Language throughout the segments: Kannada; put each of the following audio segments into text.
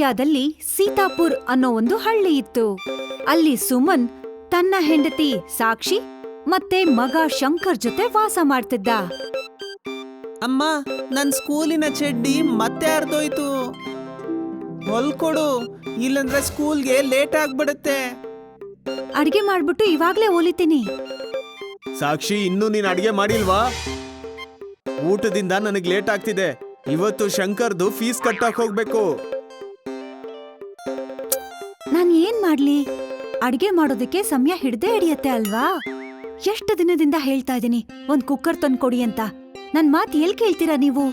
ಇಂಡಿಯಾದಲ್ಲಿ ಸೀತಾಪುರ್ ಅನ್ನೋ ಒಂದು ಹಳ್ಳಿ ಇತ್ತು. ಅಲ್ಲಿ ಸುಮನ್ ತನ್ನ ಹೆಂಡತಿ ಸಾಕ್ಷಿ ಮತ್ತೆ ಮಗ ಶಂಕರ್ ಜೊತೆ ವಾಸ ಮಾಡ್ತಿದ್ದ. ಅಮ್ಮ, ನನ್ ಸ್ಕೂಲಿನ ಚಡ್ಡಿ ಮತ್ತೆ ಹರಿದೋಯ್ತು. ಹೊಲ್ಕೊಡು, ಇಲ್ಲಂದ್ರೆ ಸ್ಕೂಲ್ಗೆ ಲೇಟ್ ಆಗ್ಬಿಡುತ್ತೆ. ಅಡ್ಗೆ ಮಾಡ್ಬಿಟ್ಟು ಇವಾಗ್ಲೇ ಹೊಲಿತೀನಿ. ಸಾಕ್ಷಿ, ಇನ್ನೂ ನೀನ್ ಅಡ್ಗೆ ಮಾಡಿಲ್ವಾ? ಊಟದಿಂದ ನನಗ್ ಲೇಟ್ ಆಗ್ತಿದೆ. ಇವತ್ತು ಶಂಕರ್ದು ಫೀಸ್ ಕಟ್ಟಕ್ ಹೋಗ್ಬೇಕು. ನಾನ್ ಏನ್ ಮಾಡ್ಲಿ? ಅಡ್ಗೆ ಮಾಡೋದಕ್ಕೆ ಸಮಯ ಹಿಡ್ದೇ ಹಿಡಿಯತ್ತೆ ಅಲ್ವಾ? ಎಷ್ಟು ದಿನದಿಂದ ಹೇಳ್ತಾ ಇದೀನಿ ಒಂದ್ ಕುಕ್ಕರ್ ತಂದ್ಕೊಡಿ ಅಂತ. ನನ್ ಮಾತ್ ಎಲ್ ಕೇಳ್ತೀರಾ ನೀವು?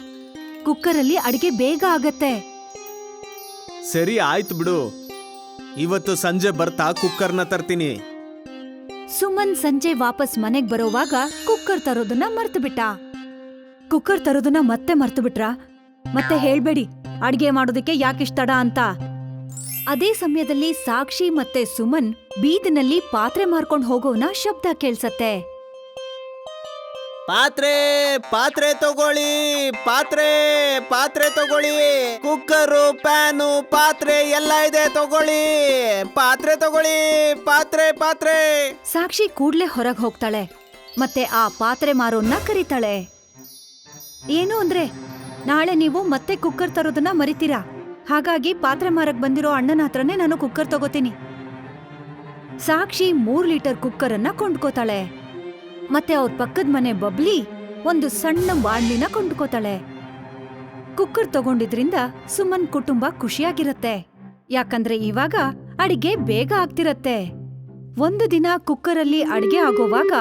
ಕುಕ್ಕರಲ್ಲಿ ಅಡ್ಗೆ ಬೇಗ ಆಗತ್ತೆ. ಸರಿ, ಆಯ್ತು ಬಿಡು. ಇವತ್ತು ಸಂಜೆ ಬರ್ತಾ ಕುಕ್ಕರ್ನ ತರ್ತೀನಿ. ಸುಮನ್ ಸಂಜೆ ವಾಪಸ್ ಮನೆಗ್ ಬರೋವಾಗ ಕುಕ್ಕರ್ ತರೋದನ್ನ ಮರ್ತು ಬಿಟ್ಟ. ಕುಕ್ಕರ್ ತರೋದನ್ನ ಮತ್ತೆ ಮರ್ತು ಬಿಟ್ರಾ? ಮತ್ತೆ ಹೇಳ್ಬೇಡಿ ಅಡ್ಗೆ ಮಾಡೋದಕ್ಕೆ ಯಾಕಿಷ್ಟ ತಡ ಅಂತ. ಅದೇ ಸಮಯದಲ್ಲಿ ಸಾಕ್ಷಿ ಮತ್ತೆ ಸುಮನ್ ಬೀದಿನಲ್ಲಿ ಪಾತ್ರೆ ಮಾರ್ಕೊಂಡ್ ಹೋಗೋನ ಶಬ್ದ ಕೇಳ್ಸತ್ತೆ. ಪಾತ್ರೆ ಪಾತ್ರೆ ತಗೊಳ್ಳಿ, ಪಾತ್ರೆ ಪಾತ್ರೆ ತಗೊಳ್ಳಿ, ಕುಕ್ಕರು, ಪ್ಯಾನು, ಪಾತ್ರೆ ಎಲ್ಲ ಇದೆ, ತಗೊಳ್ಳಿ. ಪಾತ್ರೆ ತಗೊಳ್ಳಿ, ಪಾತ್ರೆ ಪಾತ್ರೆ. ಸಾಕ್ಷಿ ಕೂಡ್ಲೆ ಹೊರಗ್ ಹೋಗ್ತಾಳೆ ಮತ್ತೆ ಆ ಪಾತ್ರೆ ಮಾರೋನ್ನ ಕರೀತಾಳೆ. ಏನು ಅಂದ್ರೆ, ನಾಳೆ ನೀವು ಮತ್ತೆ ಕುಕ್ಕರ್ ತರೋದನ್ನ ಮರಿತೀರಾ. ಹಾಗಾಗಿ ಪಾತ್ರೆ ಮಾರಕ್ ಬಂದಿರೋ ಅಣ್ಣನ ಹತ್ರನೇ ನಾನು ಕುಕ್ಕರ್ ತಗೋತೀನಿ. ಸಾಕ್ಷಿ 3 ಲೀಟರ್ ಕುಕ್ಕರ್ ಅನ್ನ ಕೊಂಡ್ಕೋತಾಳೆ. ಮತ್ತೆ ಅವ್ರ ಪಕ್ಕದ ಮನೆ ಬಬ್ಲಿ ಒಂದು ಸಣ್ಣ ಬಾಣ್ಲಿನ ಕೊಂಡ್ಕೋತಾಳೆ. ಕುಕ್ಕರ್ ತಗೊಂಡಿದ್ರಿಂದ ಸುಮನ್ ಕುಟುಂಬ ಖುಷಿಯಾಗಿರತ್ತೆ. ಯಾಕಂದ್ರೆ ಇವಾಗ ಅಡಿಗೆ ಬೇಗ ಆಗ್ತಿರತ್ತೆ. ಒಂದು ದಿನ ಕುಕ್ಕರಲ್ಲಿ ಅಡ್ಗೆ ಆಗೋವಾಗ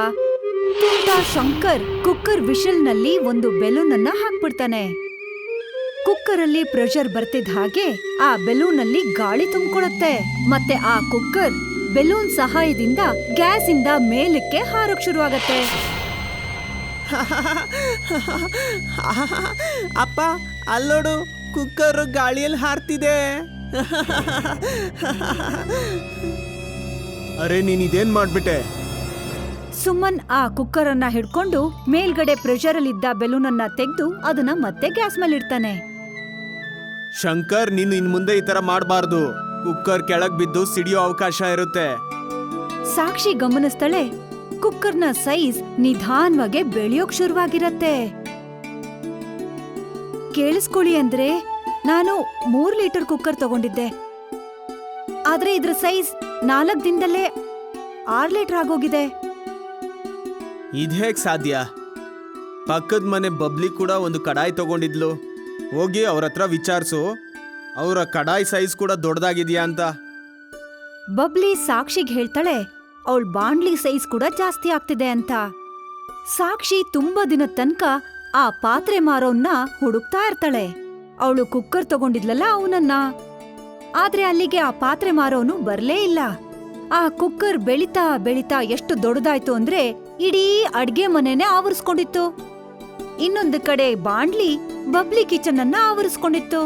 ತುಂಟ ಶಂಕರ್ ಕುಕ್ಕರ್ ವಿಷಲ್ನಲ್ಲಿ ಒಂದು ಬೆಲೂನ್ ಅನ್ನ ಹಾಕ್ಬಿಡ್ತಾನೆ. ಕುಕ್ಕರಲ್ಲಿ ಪ್ರೆಷರ್ ಬರ್ತಿದ್ದ ಹಾಗೆ ಆ ಬೆಲೂನಲ್ಲಿ ಗಾಳಿ ತುಂಬಿಕೊಳ್ಳುತ್ತೆ. ಮತ್ತೆ ಆ ಕುಕ್ಕರ್ ಬೆಲೂನ್ ಸಹಾಯದಿಂದ ಗ್ಯಾಸ್ ಇಂದ ಮೇಲಕ್ಕೆ ಹಾರೋಕ್ ಶುರುವಾಗತ್ತೆ. ಅಪ್ಪ, ಅಲ್ಲೋಡು, ಕುಕ್ಕರ್ ಗಾಳಿಯಲ್ಲಿ ಹಾರ್ತಿದೆ. ಅರೆ, ನೀನ್ ಇದೇನ್ ಮಾಡ್ಬಿಟ್ಟೆ? ಸುಮನ್ ಆ ಕುಕ್ಕರ್ ಅನ್ನ ಹಿಡ್ಕೊಂಡು ಮೇಲ್ಗಡೆ ಪ್ರೆಷರ್ ಅಲ್ಲಿದ್ದ ಬೆಲೂನ್ ಅನ್ನ ತೆಗೆದು ಅದನ್ನ ಮತ್ತೆ ಗ್ಯಾಸ್ ಮೇಲೆ ಇಡ್ತಾನೆ. ಶಂಕರ್, ನೀನು ಇನ್ ಮುಂದೆ ಈ ತರ ಮಾಡಬಾರ್ದು. ಕುಕ್ಕರ್ ಕೆಳಗ್ ಬಿದ್ದು ಸಿಡಿಯೋ ಅವಕಾಶ ಇರುತ್ತೆ. ಸಾಕ್ಷಿ ಗಮನಿಸ್ತಾಳೆ, ಕುಕ್ಕರ್ನ ಸೈಜ್ ನಿಧಾನವಾಗಿ ಬೆಳೆಯೋಕ್ ಶುರುವಾಗಿರತ್ತೆ. ಕೇಳಿಸ್ಕೊಳ್ಳಿ ಅಂದ್ರೆ, ನಾನು 3 ಲೀಟರ್ ಕುಕ್ಕರ್ ತಗೊಂಡಿದ್ದೆ. ಆದ್ರೆ ಇದ್ರ ಸೈಜ್ 4 ದಿನದಲ್ಲೇ 6 ಲೀಟರ್ ಆಗೋಗಿದೆ. ಇದ್ಹೇಗ್ ಸಾಧ್ಯ? ಪಕ್ಕದ ಮನೆ ಬಬ್ಲಿ ಕೂಡ ಒಂದು ಕಡಾಯಿ ತಗೊಂಡಿದ್ಲು. ಹೋಗಿ ಅವ್ರ ಹತ್ರ ವಿಚಾರಿಸು, ಅವರ ಕಡಾಯಿ ಸೈಜ್ ಕೂಡ ದೊಡ್ಡದಾಗಿದ್ಯಾ ಅಂತ. ಬಬ್ಲಿ ಸಾಕ್ಷಿಗ್ ಹೇಳ್ತಾಳೆ ಅವಳ ಬಾಂಡ್ಲಿ ಸೈಜ್ ಕೂಡ ಜಾಸ್ತಿ ಆಗ್ತಿದೆ ಅಂತ. ಸಾಕ್ಷಿ ತುಂಬಾ ದಿನದ ತನಕ ಆ ಪಾತ್ರೆ ಮಾರೋನ್ನ ಹುಡುಕ್ತಾ ಇರ್ತಾಳೆ. ಅವಳು ಕುಕ್ಕರ್ ತಗೊಂಡಿದ್ಲಲ್ಲ ಅವನನ್ನ. ಆದ್ರೆ ಅಲ್ಲಿಗೆ ಆ ಪಾತ್ರೆ ಮಾರೋನು ಬರ್ಲೇ ಇಲ್ಲ. ಆ ಕುಕ್ಕರ್ ಬೆಳಿತಾ ಬೆಳಿತಾ ಎಷ್ಟು ದೊಡ್ಡದಾಯ್ತು ಅಂದ್ರೆ ಇಡೀ ಅಡ್ಗೆ ಮನೆನೇ ಆವರಿಸ್ಕೊಂಡಿತ್ತು. ಇನ್ನೊಂದು ಕಡೆ ಬಾಂಡ್ಲಿ ಬಬ್ಲಿ ಕಿಚನ್ ಅನ್ನ ಆವರಿಸ್ಕೊಂಡಿತ್ತು.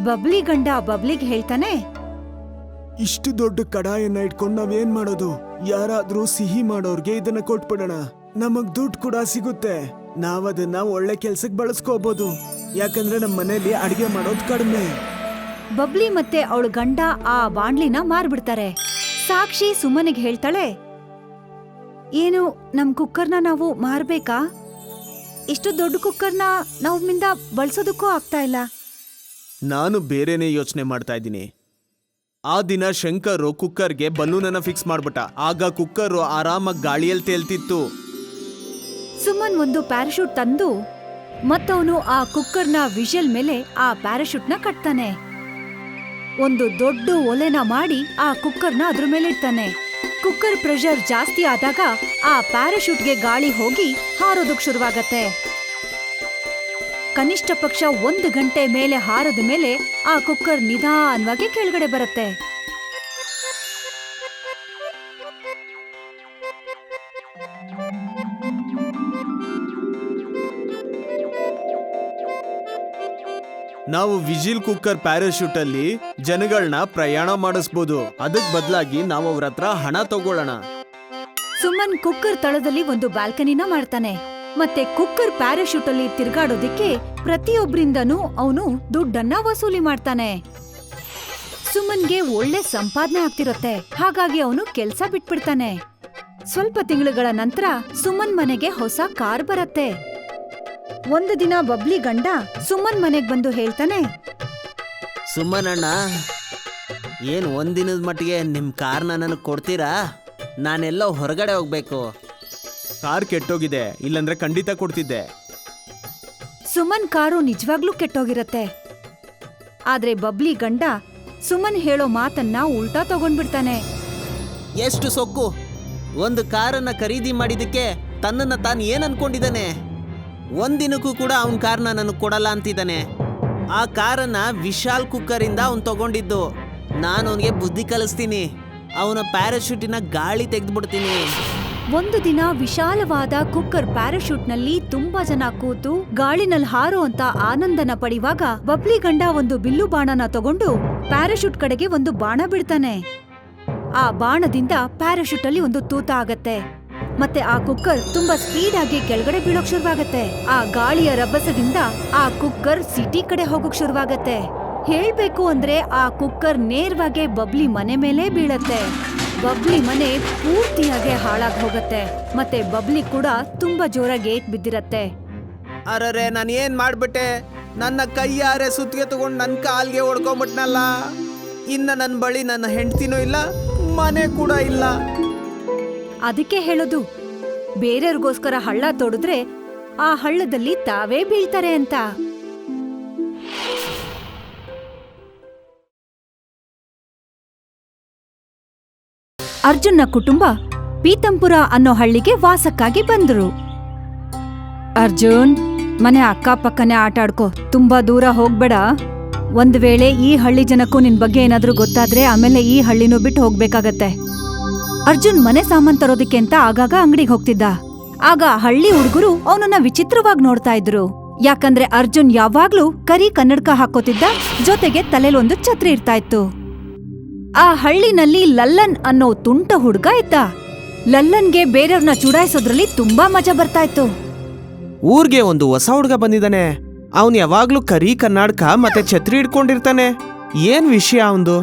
ಬಬ್ಲಿ ಗಂಡ ಬಬ್ಲಿಗ್ ಹೇಳ್ತಾನೆ, ಇಷ್ಟು ದೊಡ್ಡ ಕಡಾಯನ್ನ ಇಟ್ಕೊಂಡು ನಾವೇನ್ ಮಾಡೋದು? ಯಾರಾದ್ರೂ ಸಿಹಿ ಮಾಡೋರ್ಗೆ ಇದನ್ನ ಕೊಟ್ಬಿಡೋಣ. ನಮಗ್ ದುಡ್ಡು ಕೂಡ ಸಿಗುತ್ತೆ. ನಾವದನ್ನ ಒಳ್ಳೆ ಕೆಲ್ಸಕ್ಕೆ ಬಳಸ್ಕೋಬಹುದು. ಯಾಕಂದ್ರೆ ನಮ್ಮ ಮನೇಲಿ ಅಡಿಗೆ ಮಾಡೋದು ಕಡಿಮೆ. ಬಬ್ಲಿ ಮತ್ತೆ ಅವಳ ಗಂಡ ಆ ಬಾಂಡ್ಲಿನ ಮಾರ್ಬಿಡ್ತಾರೆ. ಸಾಕ್ಷಿ ಸುಮನಿಗೆ ಹೇಳ್ತಾಳೆ, ಏನು ನಮ್ ಕುಕ್ಕರ್ನ ನಾವು ಮಾರ್ಬೇಕಾ? ಇಷ್ಟು ದೊಡ್ಡ ಕುಕ್ಕರ್ನ ನಮ್ಮಿಂದ ಬಳಸೋದಕ್ಕೂ ಆಗ್ತಾ ಇಲ್ಲ. ನಾನು ಬೇರೆನೇ ಯೋಚನೆ ಮಾಡ್ತಾ ಇದ್ದೀನಿ. ಆ ದಿನ ಶಂಕರ್ ಕುಕ್ಕರ್ಗೆ ಬಲೂನನ್ನ ಫಿಕ್ಸ್ ಮಾಡ್ಬಿಟ್ಟ. ಆಗ ಕುಕ್ಕರ್ ಆರಾಮಾಗಿ ಗಾಳಿಯಲ್ಲಿ ತೇಲ್ತಿತ್ತು. ಸುಮನ್ ಒಂದು ಪ್ಯಾರಾಶೂಟ್ ತಂದು ಮತ್ತವನು ಆ ಕುಕ್ಕರ್ನ ವಿಷಲ್ ಮೇಲೆ ಆ ಪ್ಯಾರಾಶೂಟ್ನ ಕಟ್ತಾನೆ. ಒಂದು ದೊಡ್ಡ ಒಲೆನ ಮಾಡಿ ಆ ಕುಕ್ಕರ್ನ ಅದ್ರ ಮೇಲೆ ಇಡ್ತಾನೆ. ಕುಕ್ಕರ್ ಪ್ರೆಷರ್ ಜಾಸ್ತಿ ಆದಾಗ ಆ ಪ್ಯಾರಾಶೂಟ್ಗೆ ಗಾಳಿ ಹೋಗಿ ಹಾರೋದಕ್ ಶುರುವಾಗತ್ತೆ. ಕನಿಷ್ಠ ಪಕ್ಷ 1 ಗಂಟೆ ಮೇಲೆ ಹಾರದ ಮೇಲೆ ಆ ಕುಕ್ಕರ್ ನಿಧಾನವಾಗಿ ಕೆಳಗಡೆ ಬರುತ್ತೆ. ನಾವು ವಿಜಿಲ್ ಕುಕ್ಕರ್ ಪ್ಯಾರಾಶೂಟ್ ಅಲ್ಲಿ ಜನಗಳನ್ನ ಪ್ರಯಾಣ ಮಾಡಿಸ್ಬೋದು. ಅದಕ್ ಬದಲಾಗಿ ನಾವು ಅವ್ರ ಹತ್ರ ಹಣ ತಗೊಳ್ಳೋಣ. ಸುಮನ್ ಕುಕ್ಕರ್ ತಳದಲ್ಲಿ ಒಂದು ಬಾಲ್ಕನಿನ ಮಾಡ್ತಾನೆ. ಮತ್ತೆ ಕುಕ್ಕರ್ ಪ್ಯಾರಾಶೂಟ್ ಅಲ್ಲಿ ತಿರ್ಗಾಡೋದಿಕ್ಕೆ ಪ್ರತಿಯೊಬ್ಬರಿಂದನೂ ಅವನು ದುಡ್ಡನ್ನ ವಸೂಲಿ ಮಾಡ್ತಾನೆ. ಸುಮನ್ಗೆ ಒಳ್ಳೆ ಸಂಪಾದನೆ ಆಗ್ತಿರತ್ತೆ. ಹಾಗಾಗಿ ಅವನು ಕೆಲ್ಸ ಬಿಟ್ಬಿಡ್ತಾನೆ. ಸ್ವಲ್ಪ ತಿಂಗಳುಗಳ ನಂತರ ಸುಮನ್ ಮನೆಗೆ ಹೊಸ ಕಾರ್ ಬರತ್ತೆ. ಒಂದು ದಿನ ಬಬ್ಲಿ ಗಂಡ ಸುಮನ್ ಮನೆಗ್ ಬಂದು ಹೇಳ್ತಾನೆ, ಸುಮ್ಮನಣ್ಣ, ಏನು ಒಂದಿನದ ಮಟ್ಟಿಗೆ ನಿಮ್ಮ ಕಾರ್ನ ನನಗೆ ಕೊಡ್ತೀರಾ? ನಾನೆಲ್ಲೋ ಹೊರಗಡೆ ಹೋಗ್ಬೇಕು. ಕಾರ್ ಕೆಟ್ಟೋಗಿದೆ, ಇಲ್ಲಂದ್ರೆ ಖಂಡಿತ ಕೊಡ್ತಿದ್ದೆ. ಸುಮನ್ ಕಾರು ನಿಜವಾಗ್ಲೂ ಕೆಟ್ಟೋಗಿರತ್ತೆ. ಆದ್ರೆ ಬಬ್ಲಿ ಗಂಡ ಸುಮನ್ ಹೇಳೋ ಮಾತನ್ನ ಉಲ್ಟಾ ತಗೊಂಡ್ಬಿಡ್ತಾನೆ. ಎಷ್ಟು ಸೊಕ್ಕು! ಒಂದು ಕಾರನ್ನ ಖರೀದಿ ಮಾಡಿದಕ್ಕೆ ತನ್ನನ್ನ ತಾನು ಏನ್ ಅನ್ಕೊಂಡಿದ್ದಾನೆ? ಒಂದಿನಕ್ಕೂ ಕೂಡ ಅವನ ಕಾರ್ನ ನನಗೆ ಕೊಡಲ್ಲ ಅಂತಿದ್ದಾನೆ. ಆ ಕಾರನ್ನ ವಿಶಾಲ್ ಕುಕ್ಕರಿಂದ ಅವನು ತಗೊಂಡಿದ್ದು. ನಾನು ಅವನಿಗೆ ಬುದ್ಧಿ ಕಲಿಸ್ತೀನಿ. ಅವನ ಪ್ಯಾರಾಶೂಟಿನ ಗಾಳಿ ತೆಗೆದ್ಬಿಡ್ತೀನಿ. ಒಂದು ದಿನ ವಿಶಾಲವಾದ ಕುಕ್ಕರ್ ಪ್ಯಾರಾಶೂಟ್ನಲ್ಲಿ ತುಂಬಾ ಜನ ಕೂತು ಗಾಳಿನಲ್ಲಿ ಹಾರೋ ಅಂತ ಆನಂದನ ಪಡೆಯುವಾಗ ಬಬ್ಲಿ ಗಂಡ ಒಂದು ಬಿಲ್ಲು ಬಾಣನ ತಗೊಂಡು ಪ್ಯಾರಾಶೂಟ್ ಕಡೆಗೆ ಒಂದು ಬಾಣ ಬಿಡ್ತಾನೆ. ಆ ಬಾಣದಿಂದ ಪ್ಯಾರಾಶೂಟ್ ಅಲ್ಲಿ ಒಂದು ತೂತ ಆಗತ್ತೆ. ಮತ್ತೆ ಆ ಕುಕ್ಕರ್ ತುಂಬಾ ಸ್ಪೀಡ್ ಆಗಿ ಕೆಳಗಡೆ ಬೀಳೋಕ್ ಶುರುವಾಗತ್ತೆ. ಆ ಗಾಳಿಯ ರಭಸದಿಂದ ಆ ಕುಕ್ಕರ್ ಸಿಟಿ ಕಡೆ ಹೋಗೋಕ್ ಶುರುವಾಗತ್ತೆ. ಹೇಳ್ಬೇಕು ಅಂದ್ರೆ ಆ ಕುಕ್ಕರ್ ನೇರವಾಗಿ ಬಬ್ಲಿ ಮನೆ ಮೇಲೆ ಬೀಳತ್ತೆ. ಬಬ್ಲಿ ಮನೆ ಪೂರ್ತಿಯಾಗಿ ಹಾಳಾಗ್ ಹೋಗತ್ತೆ. ಮತ್ತೆ ಬಬ್ಲಿ ಕೂಡ ತುಂಬಾ ಜೋರಾಗಿ ಏಟ್ ಬಿದ್ದಿರತ್ತೆ. ಅರರೆ, ನಾನು ಏನ್ ಮಾಡ್ಬಿಟ್ಟೆ? ನನ್ನ ಕೈಯಾರೆ ಸುತ್ತಿಗೆ ತಗೊಂಡು ನನ್ನ ಕಾಲ್ಗೆ ಹೊಡ್ಕೊಂಬಿಟ್ನಲ್ಲ. ಇನ್ನ ನನ್ನ ಬಳಿ ನನ್ನ ಹೆಂಡ್ತಿನೂ ಇಲ್ಲ, ಮನೆ ಕೂಡ ಇಲ್ಲ. ಅದಕ್ಕೆ ಹೇಳೋದು, ಬೇರೆಯವ್ರಿಗೋಸ್ಕರ ಹಳ್ಳ ತೋಡಿದ್ರೆ ಆ ಹಳ್ಳದಲ್ಲಿ ತಾವೇ ಬೀಳ್ತಾರೆ ಅಂತ. ಅರ್ಜುನ್ನ ಕುಟುಂಬ ಪೀತಂಪುರ ಅನ್ನೋ ಹಳ್ಳಿಗೆ ವಾಸಕ್ಕಾಗಿ ಬಂದ್ರು. ಅರ್ಜುನ್, ಮನೆ ಅಕ್ಕಪಕ್ಕನೆ ಆಟ ಆಡ್ಕೋ, ತುಂಬಾ ದೂರ ಹೋಗ್ಬೇಡ. ಒಂದ್ ವೇಳೆ ಈ ಹಳ್ಳಿ ಜನಕ್ಕೂ ನಿನ್ ಬಗ್ಗೆ ಏನಾದ್ರೂ ಗೊತ್ತಾದ್ರೆ ಆಮೇಲೆ ಈ ಹಳ್ಳಿನೂ ಬಿಟ್ಟು ಹೋಗ್ಬೇಕಾಗತ್ತೆ. ಅರ್ಜುನ್ ಮನೆ ಸಾಮಾನ್ ತರೋದಕ್ಕೆ ಅಂತ ಆಗಾಗ ಅಂಗಡಿಗೆ ಹೋಗ್ತಿದ್ದ. ಆಗ ಹಳ್ಳಿ ಹುಡುಗರು ಅವನನ್ನ ವಿಚಿತ್ರವಾಗಿ ನೋಡ್ತಾ ಇದ್ರು. ಯಾಕಂದ್ರೆ ಅರ್ಜುನ್ ಯಾವಾಗ್ಲೂ ಕರಿ ಕನ್ನಡಕ ಹಾಕೋತಿದ್ದ, ಜೊತೆಗೆ ತಲೆಲ್ ಒಂದು ಛತ್ರಿ ಇರ್ತಾ ಇತ್ತು. ಆ ಹಳ್ಳಿನಲ್ಲಿ ಲಲ್ಲನ್ ಅನ್ನೋ ತುಂಟ ಹುಡ್ಗ ಇದ್ದ. ಲಲ್ಲನ್ಗೆ ಬೇರೆಯವ್ರನ್ನ ಚುಡಾಯಿಸೋದ್ರಲ್ಲಿ ತುಂಬಾ ಮಜಾ ಬರ್ತಾ ಇತ್ತು. ಊರ್ಗೆ ಒಂದು ಹೊಸ ಹುಡುಗ ಬಂದಿದ್ದಾನೆ. ಅವನು ಯಾವಾಗ್ಲೂ ಕರಿ ಕನ್ನಡಕ ಮತ್ತೆ ಛತ್ರಿ ಹಿಡ್ಕೊಂಡಿರ್ತಾನೆ. ಏನ್ ವಿಷಯ ಅವಂದು?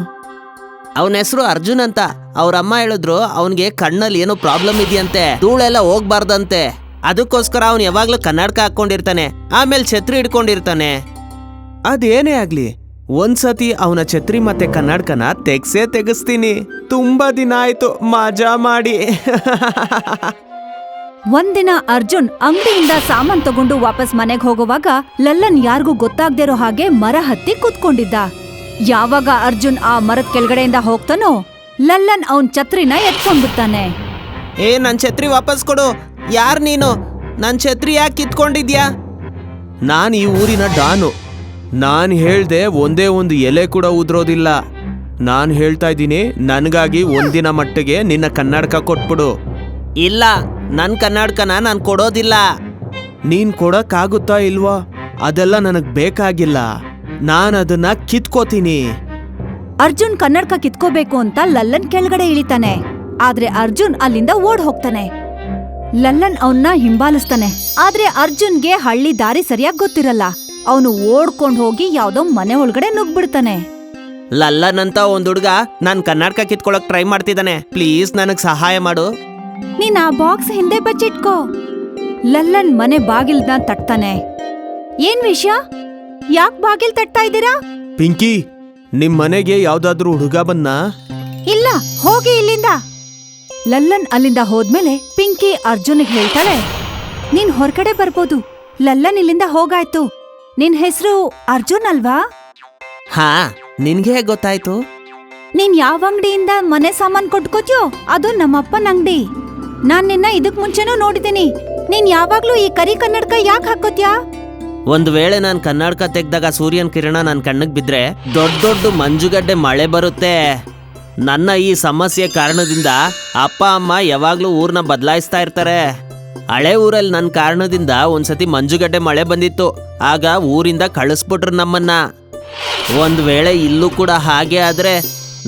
ಅವನ ಹೆಸರು ಅರ್ಜುನ್ ಅಂತ. ಅವ್ರ ಅಮ್ಮ ಹೇಳಿದ್ರು ಅವನಿಗೆ ಕಣ್ಣಲ್ಲಿ ಏನೋ ಪ್ರಾಬ್ಲಮ್ ಇದೆಯಂತೆ, ಧೂಳೆಲ್ಲ ಹೋಗ್ಬಾರ್ದಂತೆ. ಅದಕ್ಕೋಸ್ಕರ ಅವನು ಯಾವಾಗ್ಲೂ ಕನ್ನಡಕ ಹಾಕೊಂಡಿರ್ತಾನೆ, ಆಮೇಲೆ ಛತ್ರಿ ಹಿಡ್ಕೊಂಡಿರ್ತಾನೆ. ಅದೇನೇ ಆಗ್ಲಿ, ಒಂದ್ಸತಿ ಅವನ ಛತ್ರಿ ಮತ್ತೆ ಕನ್ನಡಕನ ತೆಗಿಸ್ತೀನಿ. ತುಂಬಾ ದಿನ ಆಯ್ತು ಮಜಾ ಮಾಡಿ. ಒಂದಿನ ಅರ್ಜುನ್ ಅಂಗಡಿಯಿಂದ ಸಾಮಾನ್ ತಗೊಂಡು ವಾಪಸ್ ಮನೆಗ್ ಹೋಗುವಾಗ ಲಲ್ಲನ್ ಯಾರಿಗೂ ಗೊತ್ತಾಗ್ದಿರೋ ಹಾಗೆ ಮರ ಹತ್ತಿ ಕೂತ್ಕೊಂಡಿದ್ದ. ಯಾವಾಗ ಅರ್ಜುನ್ ಆ ಮರದ ಕೆಳಗಡೆಯಿಂದ ಹೋಗ್ತಾನೋ ಲಲ್ಲನ್ ಅವನ್ ಛತ್ರಿನ ಎತ್ಕೊಂಡ್ಬಿಡ್ತಾನೆ. ಏ, ನನ್ ಛತ್ರಿ ವಾಪಸ್ ಕೊಡು. ಯಾರ್ ನೀನು? ನನ್ ಛತ್ರಿ ಯಾಕೆ ಕಿತ್ಕೊಂಡಿದ್ಯಾ? ನಾನ್ ಈ ಊರಿನ ಡಾನು. ನಾನ್ ಹೇಳ್ದೆ ಒಂದೇ ಒಂದು ಎಲೆ ಕೂಡ ಉದ್ರೋದಿಲ್ಲ. ನಾನ್ ಹೇಳ್ತಾ ಇದ್ದೀನಿ, ನನ್ಗಾಗಿ ಒಂದಿನ ಮಟ್ಟಿಗೆ ನಿನ್ನ ಕನ್ನಡಕ ಕೊಟ್ಬಿಡು. ಇಲ್ಲ, ನನ್ ಕನ್ನಡಕನ ನಾನ್ ಕೊಡೋದಿಲ್ಲ. ನೀನ್ ಕೊಡಕ್ಕಾಗುತ್ತಾ ಇಲ್ವಾ? ಅದೆಲ್ಲ ನನಗ್ ಬೇಕಾಗಿಲ್ಲ. ನಾನ್ ಅದನ್ನ ಕಿತ್ಕೋತೀನಿ. ಅರ್ಜುನ್ ಕನ್ನಡಕ ಕಿತ್ಕೋಬೇಕು ಅಂತ ಲಲ್ಲನ್ ಕೆಳಗಡೆ ಇಳಿತಾನೆ. ಆದ್ರೆ ಅರ್ಜುನ್ ಅಲ್ಲಿಂದ ಓಡ್ ಹೋಗ್ತಾನೆ. ಲಲ್ಲನ್ ಅವನ್ನ ಹಿಂಬಾಲಿಸ್ತಾನೆ. ಆದ್ರೆ ಅರ್ಜುನ್ಗೆ ಹಳ್ಳಿ ದಾರಿ ಸರಿಯಾಗಿ ಗೊತ್ತಿರಲ್ಲ. ಅವನು ಓಡ್ಕೊಂಡ್ ಹೋಗಿ ಯಾವ್ದೋ ಮನೆ ಒಳಗಡೆ ನುಗ್ಬಿಡ್ತಾನೆ. ಲಲ್ಲನ್ ಅಂತ ಒಂದ್ ಹುಡ್ಗ ನಾನ್ ಕನ್ನಡಕ ಕಿತ್ಕೊಳಕ್ ಟ್ರೈ ಮಾಡ್ತಿದ್ದಾನೆ. ಪ್ಲೀಸ್ ನನಗ್ ಸಹಾಯ ಮಾಡು. ನೀನ್ ಆ ಬಾಕ್ಸ್ ಹಿಂದೆ ಬಚ್ಚಿಟ್ಕೋ. ಲಲ್ಲನ್ ಮನೆ ಬಾಗಿಲ್ನ ತಟ್ತಾನೆ. ಏನ್ ವಿಷಯ? ಯಾಕ್ ಬಾಗಿಲ್ ತಟ್ತಾ ಇದ್ದೀರಾ? ಪಿಂಕಿ, ನಿಮ್ ಮನೆಗೆ ಯಾವ್ದಾದ್ರೂ ಹುಡುಗ ಬಂದ? ಇಲ್ಲ, ಹೋಗಿ ಇಲ್ಲಿಂದ. ಲಲ್ಲನ್ ಅಲ್ಲಿಂದ ಹೋದ್ಮೇಲೆ ಪಿಂಕಿ ಅರ್ಜುನ್ಗೆ ಹೇಳ್ತಾಳೆ, ನೀನ್ ಹೊರಗಡೆ ಬರ್ಬೋದು. ಲಲ್ಲನ್ ಇಲ್ಲಿಂದ ಹೋಗಾಯ್ತು. ನಿನ್ ಹೆಸರು ಅರ್ಜುನ್ ಅಲ್ವಾ? ಹಾ, ನಿನ್ಗೆ ಹೇಗ್ ಗೊತ್ತಾಯ್ತು? ನೀನ್ ಯಾವ ಅಂಗಡಿಯಿಂದ ಮನೆ ಸಾಮಾನ್ ಕೊಂಡ್ಕೋತ್ಯೋ ಅದು ನಮ್ಮಪ್ಪನ ಅಂಗಡಿ. ನಾನ್ ನಿನ್ನ ಇದಕ್ ಮುಂಚೆನೂ ನೋಡಿದ್ದೀನಿ. ನೀನ್ ಯಾವಾಗ್ಲೂ ಈ ಕರಿ ಕನ್ನಡಕ ಯಾಕೆ ಹಾಕೋತ್ಯಾ? ಒಂದ್ ವೇಳೆ ನಾನ್ ಕನ್ನಡಕ ತೆಗ್ದಾಗ ಸೂರ್ಯನ್ ಕಿರಣ ನನ್ ಕಣ್ಣಿಗೆ ಬಿದ್ರೆ ದೊಡ್ಡ ದೊಡ್ಡ ಮಂಜುಗಡ್ಡೆ ಮಳೆ ಬರುತ್ತೆ. ನನ್ನ ಈ ಸಮಸ್ಯೆ ಕಾರಣದಿಂದ ಅಪ್ಪ ಅಮ್ಮ ಯಾವಾಗ್ಲೂ ಊರ್ನ ಬದಲಾಯಿಸ್ತಾ ಇರ್ತಾರೆ. ಹಳೆ ಊರಲ್ಲಿ ನನ್ನ ಕಾರಣದಿಂದ ಒಂದ್ಸತಿ ಮಂಜುಗಡ್ಡೆ ಮಳೆ ಬಂದಿತ್ತು. ಆಗ ಊರಿಂದ ಕಳಿಸ್ಬಿಟ್ರು ನಮ್ಮನ್ನ. ಒಂದ್ ವೇಳೆ ಇಲ್ಲೂ ಕೂಡ ಹಾಗೆ ಆದ್ರೆ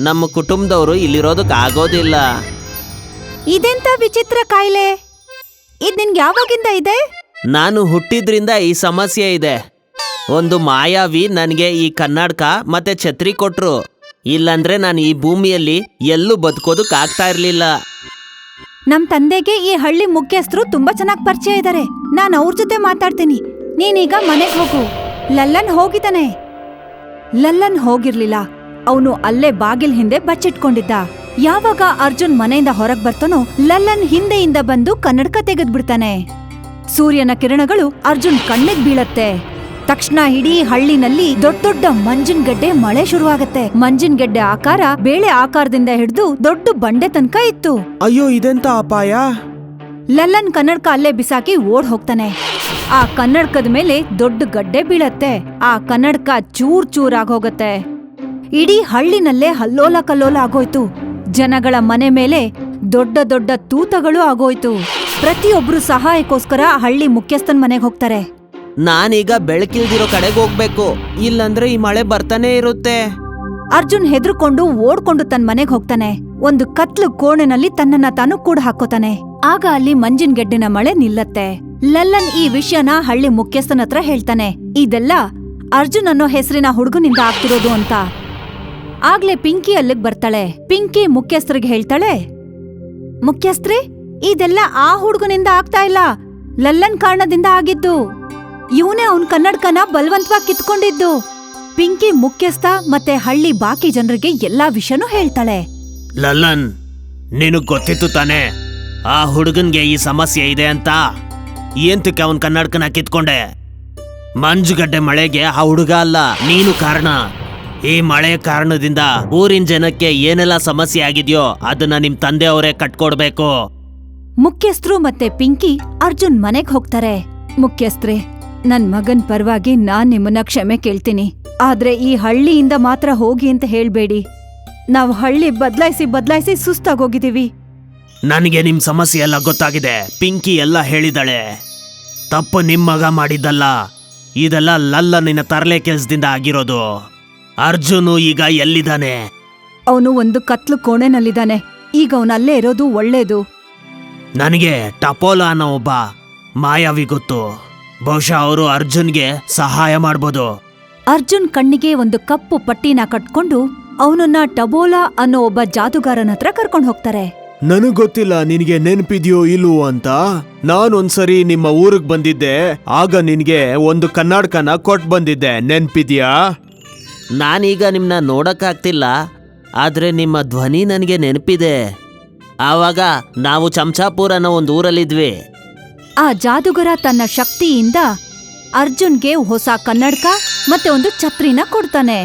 ನಮ್ಮ ಕುಟುಂಬದವರು ಇಲ್ಲಿರೋದಕ್ಕೆ ಆಗೋದಿಲ್ಲ. ಇದೆಂತ ವಿಚಿತ್ರ ಕಾಯಿಲೆ? ಇದ್ ನಿನ್ಗೆ ಯಾವಾಗಿಂದ ಇದೆ? ನಾನು ಹುಟ್ಟಿದ್ರಿಂದ ಈ ಸಮಸ್ಯೆ ಇದೆ. ಒಂದು ಮಾಯಾವಿ ನನಗೆ ಈ ಕನ್ನಡಕ ಮತ್ತೆ ಛತ್ರಿ ಕೊಟ್ರು. ಇಲ್ಲಂದ್ರೆ ನಾನು ಈ ಭೂಮಿಯಲ್ಲಿ ಎಲ್ಲೂ ಬದುಕೋದಕ್ ಆಗ್ತಾ ಇರ್ಲಿಲ್ಲ. ನಮ್ ತಂದೆಗೆ ಈ ಹಳ್ಳಿ ಮುಖ್ಯಸ್ಥರು ತುಂಬಾ ಚೆನ್ನಾಗ್ ಪರಿಚಯ ಇದಾರೆ. ನಾನ್ ಅವ್ರ ಜೊತೆ ಮಾತಾಡ್ತೀನಿ. ನೀನೀಗ ಮನೆಗ್ ಹೋಗು. ಲಲ್ಲನ್ ಹೋಗಿದ್ದಾನೆ. ಲಲ್ಲನ್ ಹೋಗಿರ್ಲಿಲ್ಲ. ಅವನು ಅಲ್ಲೇ ಬಾಗಿಲ್ ಹಿಂದೆ ಬಚ್ಚಿಟ್ಕೊಂಡಿದ್ದ. ಯಾವಾಗ ಅರ್ಜುನ್ ಮನೆಯಿಂದ ಹೊರಗ್ ಬರ್ತಾನೋ ಲಲ್ಲನ್ ಹಿಂದೆಯಿಂದ ಬಂದು ಕನ್ನಡಕ ತೆಗೆದ್ಬಿಡ್ತಾನೆ. ಸೂರ್ಯನ ಕಿರಣಗಳು ಅರ್ಜುನ್ ಕಣ್ಣಿಗ್ ಬೀಳತ್ತೆ. ತಕ್ಷಣ ಇಡೀ ಹಳ್ಳಿನಲ್ಲಿ ದೊಡ್ಡ ದೊಡ್ಡ ಮಂಜಿನ ಗೆಡ್ಡೆ ಮಳೆ ಶುರುವಾಗತ್ತೆ. ಮಂಜಿನ ಗೆಡ್ಡೆ ಆಕಾರ ಬೇಳೆ ಆಕಾರದಿಂದ ಹಿಡಿದು ದೊಡ್ಡ ಬಂಡೆ ತನಕ ಇತ್ತು. ಅಯ್ಯೋ, ಇದೆಂತ ಅಪಾಯ! ಲಲ್ಲನ್ ಕನ್ನಡಕ ಅಲ್ಲೇ ಬಿಸಾಕಿ ಓಡ್ ಹೋಗ್ತಾನೆ. ಆ ಕನ್ನಡಕದ ಮೇಲೆ ದೊಡ್ಡ ಗಡ್ಡೆ ಬೀಳತ್ತೆ. ಆ ಕನ್ನಡಕ ಚೂರ್ ಚೂರಾಗೋಗತ್ತೆ. ಇಡೀ ಹಳ್ಳಿನಲ್ಲೇ ಹಲ್ಲೋಲ ಕಲ್ಲೋಲ ಆಗೋಯ್ತು. ಜನಗಳ ಮನೆ ಮೇಲೆ ದೊಡ್ಡ ದೊಡ್ಡ ತೂತಗಳು ಆಗೋಯ್ತು. ಪ್ರತಿಯೊಬ್ರು ಸಹಾಯಕ್ಕೋಸ್ಕರ ಹಳ್ಳಿ ಮುಖ್ಯಸ್ಥನ್ ಮನೆಗೆ ಹೋಗ್ತಾರೆ. ನಾನೀಗ ಬೆಳಕಿಲ್ದಿರೋ ಕಡೆಗೆ ಹೋಗ್ಬೇಕು, ಇಲ್ಲಂದ್ರೆ ಈ ಮಳೆ ಬರ್ತಾನೆ ಇರುತ್ತೆ. ಅರ್ಜುನ್ ಹೆದರ್ಕೊಂಡು ಓಡ್ಕೊಂಡು ತನ್ನ ಮನೆಗೆ ಹೋಗ್ತಾನೆ. ಒಂದು ಕತ್ಲು ಕೋಣೆನಲ್ಲಿ ತನ್ನನ್ನ ತಾನು ಕೂಡ ಹಾಕೋತಾನೆ. ಆಗ ಅಲ್ಲಿ ಮಂಜಿನ ಗೆಡ್ಡಿನ ಮಳೆ ನಿಲ್ಲತ್ತೆ. ಲಲ್ಲನ್ ಈ ವಿಷಯನ ಹಳ್ಳಿ ಮುಖ್ಯಸ್ಥನ ಹತ್ರ ಹೇಳ್ತಾನೆ. ಇದೆಲ್ಲ ಅರ್ಜುನ್ ಅನ್ನೋ ಹೆಸರಿನ ಹುಡುಗನಿಂದ ಆಗ್ತಿರೋದು ಅಂತ. ಆಗ್ಲೇ ಪಿಂಕಿ ಅಲ್ಲಿಗ್ ಬರ್ತಾಳೆ. ಪಿಂಕಿ ಮುಖ್ಯಸ್ಥರಿಗೆ ಹೇಳ್ತಾಳೆ, ಮುಖ್ಯಸ್ಥ್ರೆ, ಇದೆಲ್ಲ ಆ ಹುಡುಗನಿಂದ ಆಗ್ತಾ ಇಲ್ಲ, ಲಲ್ಲನ್ ಕಾರಣದಿಂದ ಆಗಿದ್ದು. ಇವನೇ ಅವನ್ ಕನ್ನಡಕನ ಬಲವಂತವಾಗಿ ಕಿತ್ಕೊಂಡಿದ್ದು. ಪಿಂಕಿ ಮುಖ್ಯಸ್ಥ ಮತ್ತೆ ಹಳ್ಳಿ ಬಾಕಿ ಜನರಿಗೆ ಎಲ್ಲಾ ವಿಷಯನೂ ಹೇಳ್ತಾಳೆ. ಲಲ್ಲನ್, ನಿನಗ್ ಗೊತ್ತಿತ್ತು ತಾನೆ ಆ ಹುಡುಗನ್ಗೆ ಈ ಸಮಸ್ಯೆ ಇದೆ ಅಂತ? ಏಂತಕ್ಕೆ ಅವನ್ ಕನ್ನಡಕನ ಕಿತ್ಕೊಂಡೆ? ಮಂಜುಗಡ್ಡೆ ಮಳೆಗೆ ಆ ಹುಡುಗ ಅಲ್ಲ, ನೀನು ಕಾರಣ. ಈ ಮಳೆ ಕಾರಣದಿಂದ ಊರಿನ ಜನಕ್ಕೆ ಏನೆಲ್ಲ ಸಮಸ್ಯೆ ಆಗಿದ್ಯೋ ಅದನ್ನ ನಿಮ್ ತಂದೆ ಅವರೇ ಕಟ್ಕೊಡ್ಬೇಕು. ಮುಖ್ಯಸ್ಥರು ಮತ್ತೆ ಪಿಂಕಿ ಅರ್ಜುನ್ ಮನೆಗ್ ಹೋಗ್ತಾರೆ. ಮುಖ್ಯಸ್ಥ್ರೆ, ನನ್ ಮಗನ್ ಪರವಾಗಿ ನಾನ್ ನಿಮ್ಮನ್ನ ಕ್ಷಮೆ ಕೇಳ್ತೀನಿ. ಆದ್ರೆ ಈ ಹಳ್ಳಿಯಿಂದ ಮಾತ್ರ ಹೋಗಿ ಅಂತ ಹೇಳ್ಬೇಡಿ. ನಾವ್ ಹಳ್ಳಿ ಬದ್ಲಾಯಿಸಿ ಸುಸ್ತಾಗೋಗಿದೀವಿ. ನನಗೆ ನಿಮ್ ಸಮಸ್ಯೆ ಎಲ್ಲ ಗೊತ್ತಾಗಿದೆ. ಪಿಂಕಿ ಎಲ್ಲ ಹೇಳಿದಾಳೆ. ತಪ್ಪು ನಿಮ್ ಮಗ ಮಾಡಿದ್ದಲ್ಲ, ಇದೆಲ್ಲ ಲಲ್ಲನಿನ ತರಲೆ ಕೆಲ್ಸದಿಂದ ಆಗಿರೋದು. ಅರ್ಜುನು ಈಗ ಎಲ್ಲಿದ್ದಾನೆ? ಅವನು ಒಂದು ಕತ್ಲು ಕೋಣೆನಲ್ಲಿದ್ದಾನೆ. ಈಗ ಅವನಲ್ಲೇ ಇರೋದು ಒಳ್ಳೇದು. ನನಗೆ ಟಪೋಲ ಅನ್ನೋ ಒಬ್ಬ ಮಾಯಾವಿ ಗೊತ್ತು. ಬಹುಶಃ ಅವರು ಅರ್ಜುನ್ಗೆ ಸಹಾಯ ಮಾಡ್ಬೋದು. ಅರ್ಜುನ್ ಕಣ್ಣಿಗೆ ಒಂದು ಕಪ್ಪು ಪಟ್ಟಿನ ಕಟ್ಕೊಂಡು ಅವನನ್ನ ಟಬೋಲಾ ಅನ್ನೋ ಒಬ್ಬ ಜಾದುಗಾರನ ಹತ್ರ ಕರ್ಕೊಂಡು ಹೋಗ್ತಾರೆ. ನನಗ್ ಗೊತ್ತಿಲ್ಲ ನಿನಗೆ ನೆನ್ಪಿದ್ಯೋ ಇಲ್ವೋ ಅಂತ. ನಾನೊಂದ್ಸರಿ ನಿಮ್ಮ ಊರಿಗೆ ಬಂದಿದ್ದೆ. ಆಗ ನಿನ್ಗೆ ಒಂದು ಕನ್ನಡಕನ ಕೊಟ್ಟು ಬಂದಿದ್ದೆ, ನೆನ್ಪಿದ್ಯಾ? ನಾನೀಗ ನಿಮ್ನ ನೋಡಕ್ಕಾಗ್ತಿಲ್ಲ, ಆದ್ರೆ ನಿಮ್ಮ ಧ್ವನಿ ನನಗೆ ನೆನಪಿದೆ. ಆವಾಗ ನಾವು ಚಮಚಾಪುರ್ ಅನ್ನೋ ಒಂದು ಊರಲ್ಲಿದ್ವಿ. ಆ ಜಾದುಗರ ತನ್ನ ಶಕ್ತಿಯಿಂದ ಅರ್ಜುನ್ಗೆ ಹೊಸ ಕನ್ನಡಕ ಮತ್ತೆ ಒಂದು ಛತ್ರಿನ ಕೊಡ್ತಾನೆ.